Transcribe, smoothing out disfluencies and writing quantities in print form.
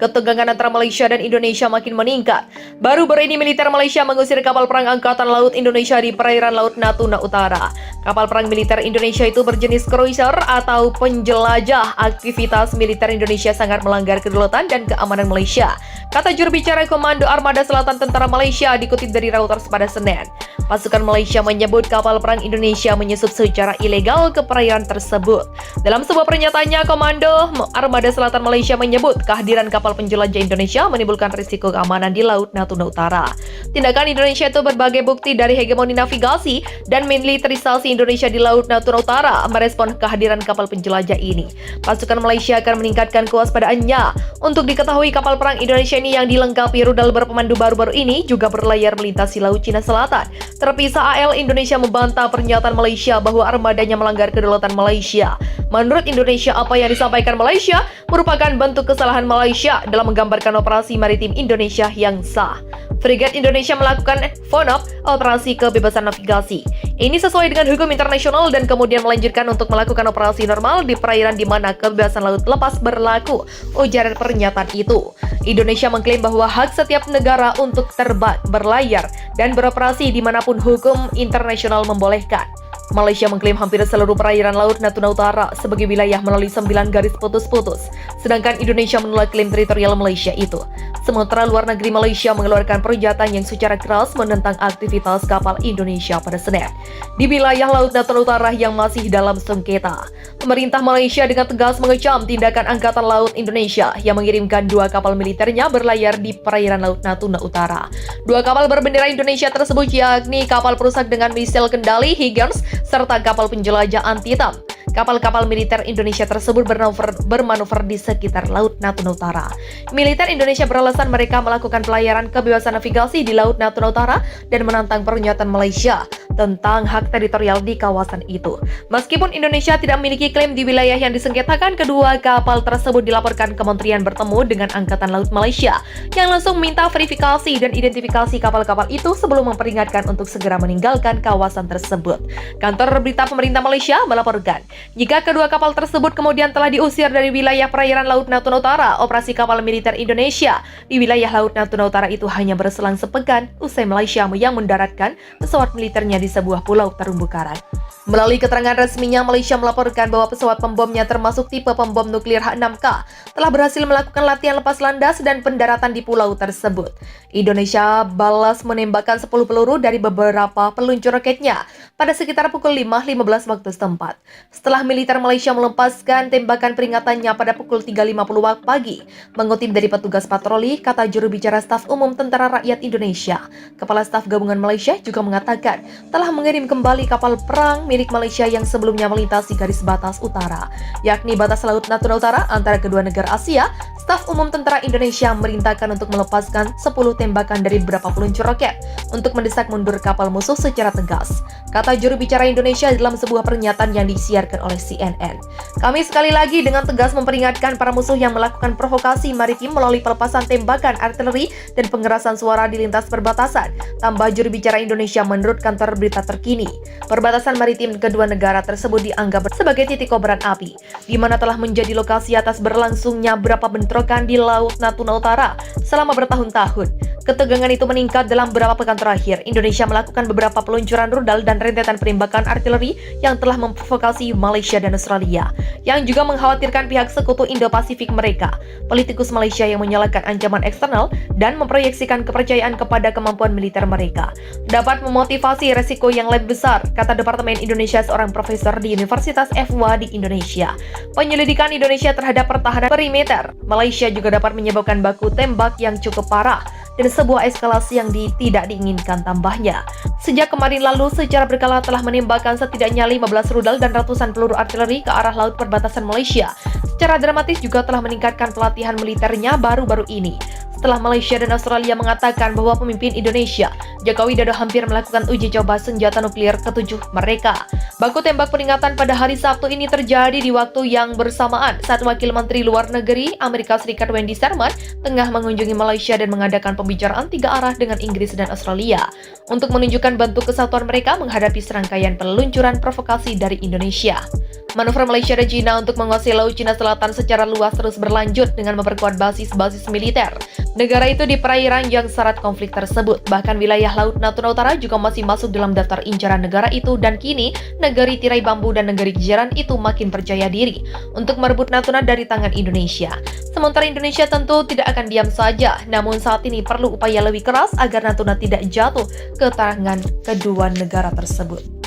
Ketegangan antara Malaysia dan Indonesia makin meningkat. Baru-baru ini militer Malaysia mengusir kapal perang Angkatan Laut Indonesia di perairan Laut Natuna Utara. Kapal perang militer Indonesia itu berjenis cruiser atau penjelajah. Aktivitas militer Indonesia sangat melanggar kedaulatan dan keamanan Malaysia, kata juru bicara Komando Armada Selatan Tentara Malaysia dikutip dari Reuters pada Senin. Pasukan Malaysia menyebut kapal perang Indonesia menyusup secara ilegal ke perairan tersebut. Dalam sebuah pernyataannya, Komando Armada Selatan Malaysia menyebut kehadiran kapal penjelajah Indonesia menimbulkan risiko keamanan di Laut Natuna Utara. Tindakan Indonesia itu berbagai bukti dari hegemoni navigasi dan militerisasi Indonesia di Laut Natuna Utara merespon kehadiran kapal penjelajah ini. Pasukan Malaysia akan meningkatkan kewaspadaannya. Untuk diketahui, kapal perang Indonesia ini yang dilengkapi rudal berpemandu baru-baru ini juga berlayar melintasi Laut Cina Selatan. Terpisah, AL Indonesia membantah pernyataan Malaysia bahwa armadanya melanggar kedaulatan Malaysia. Menurut Indonesia, apa yang disampaikan Malaysia merupakan bentuk kesalahan Malaysia dalam menggambarkan operasi maritim Indonesia yang sah. Fregat Indonesia melakukan FONOP, operasi kebebasan navigasi. Ini sesuai dengan hukum internasional dan kemudian melanjutkan untuk melakukan operasi normal di perairan di mana kebebasan laut lepas berlaku, ujar pernyataan itu. Indonesia mengklaim bahwa hak setiap negara untuk terbang, berlayar, dan beroperasi dimanapun hukum internasional membolehkan. Malaysia mengklaim hampir seluruh perairan Laut Natuna Utara sebagai wilayah melalui 9 garis putus-putus, sedangkan Indonesia menolak klaim teritorial Malaysia itu. Sementara luar negeri Malaysia mengeluarkan pernyataan yang secara keras menentang aktivitas kapal Indonesia pada Senin di wilayah Laut Natuna Utara yang masih dalam sengketa. Pemerintah Malaysia dengan tegas mengecam tindakan Angkatan Laut Indonesia yang mengirimkan 2 kapal militernya berlayar di perairan Laut Natuna Utara. 2 kapal berbendera Indonesia tersebut yakni kapal perusak dengan misil kendali Higgins serta kapal penjelajah anti-tam. Kapal-kapal militer Indonesia tersebut bermanuver di sekitar Laut Natuna Utara. Militer Indonesia beralasan mereka melakukan pelayaran kebebasan navigasi di Laut Natuna Utara dan menantang pernyataan Malaysia tentang hak teritorial di kawasan itu. Meskipun Indonesia tidak memiliki klaim di wilayah yang disengketakan, kedua kapal tersebut dilaporkan kementerian bertemu dengan Angkatan Laut Malaysia yang langsung minta verifikasi dan identifikasi kapal-kapal itu sebelum memperingatkan untuk segera meninggalkan kawasan tersebut. Kantor berita pemerintah Malaysia melaporkan, jika kedua kapal tersebut kemudian telah diusir dari wilayah perairan Laut Natuna Utara, operasi kapal militer Indonesia di wilayah Laut Natuna Utara itu hanya berselang sepekan usai Malaysia yang mendaratkan pesawat militernya di sebuah pulau terumbu karang. Melalui keterangan resminya, Malaysia melaporkan bahwa pesawat pembomnya termasuk tipe pembom nuklir H6K telah berhasil melakukan latihan lepas landas dan pendaratan di pulau tersebut. Indonesia balas menembakkan 10 peluru dari beberapa peluncur roketnya pada sekitar pukul 5.15 waktu setempat. Setelah militer Malaysia melepaskan tembakan peringatannya pada pukul 3.50 waktu pagi, mengutip dari petugas patroli, kata juru bicara Staf Umum Tentara Rakyat Indonesia. Kepala Staf Gabungan Malaysia juga mengatakan telah mengirim kembali kapal perang milik Malaysia yang sebelumnya melintasi garis batas utara, yakni batas Laut Natuna Utara antara kedua negara Asia. Staf Umum Tentara Indonesia memerintahkan untuk melepaskan 10 tembakan dari beberapa peluncur roket untuk mendesak mundur kapal musuh secara tegas, kata juru bicara Indonesia dalam sebuah pernyataan yang disiarkan oleh CNN. Kami sekali lagi dengan tegas memperingatkan para musuh yang melakukan provokasi maritim melalui pelepasan tembakan artileri dan pengerasan suara di lintas perbatasan, tambah juru bicara Indonesia menurut kantor berita terkini. Perbatasan maritim kedua negara tersebut dianggap sebagai titik kobaran api, di mana telah menjadi lokasi atas berlangsungnya beberapa bentrokan di Laut Natuna Utara selama bertahun-tahun. Ketegangan itu meningkat dalam beberapa pekan terakhir. Indonesia melakukan beberapa peluncuran rudal dan rentetan penembakan artileri yang telah memprovokasi Malaysia dan Australia, yang juga mengkhawatirkan pihak sekutu Indo-Pasifik mereka. Politikus Malaysia yang menyalahkan ancaman eksternal dan memproyeksikan kepercayaan kepada kemampuan militer mereka dapat memotivasi resiko yang lebih besar, kata Departemen Indonesia seorang profesor di Universitas FUA di Indonesia. Penyelidikan Indonesia terhadap pertahanan perimeter Malaysia juga dapat menyebabkan baku tembak yang cukup parah dan sebuah eskalasi yang tidak diinginkan tambahnya. Sejak kemarin lalu, secara berkala telah menembakkan setidaknya 15 rudal dan ratusan peluru artileri ke arah laut perbatasan Malaysia. Secara dramatis juga telah meningkatkan pelatihan militernya baru-baru ini. Setelah Malaysia dan Australia mengatakan bahwa pemimpin Indonesia, Joko Widodo, hampir melakukan uji coba senjata nuklir ke-7 mereka. Baku tembak peringatan pada hari Sabtu ini terjadi di waktu yang bersamaan saat Wakil Menteri Luar Negeri Amerika Serikat Wendy Sherman tengah mengunjungi Malaysia dan mengadakan pembicaraan 3 arah dengan Inggris dan Australia untuk menunjukkan bentuk kesatuan mereka menghadapi serangkaian peluncuran provokasi dari Indonesia. Manuver Malaysia dan China untuk menguasai Laut Cina Selatan secara luas terus berlanjut dengan memperkuat basis-basis militer negara itu di perairan yang syarat konflik tersebut. Bahkan wilayah Laut Natuna Utara juga masih masuk dalam daftar incaran negara itu, dan kini negeri tirai bambu dan negeri kejaran itu makin percaya diri untuk merebut Natuna dari tangan Indonesia. Sementara Indonesia tentu tidak akan diam saja, namun saat ini perlu upaya lebih keras agar Natuna tidak jatuh ke tangan kedua negara tersebut.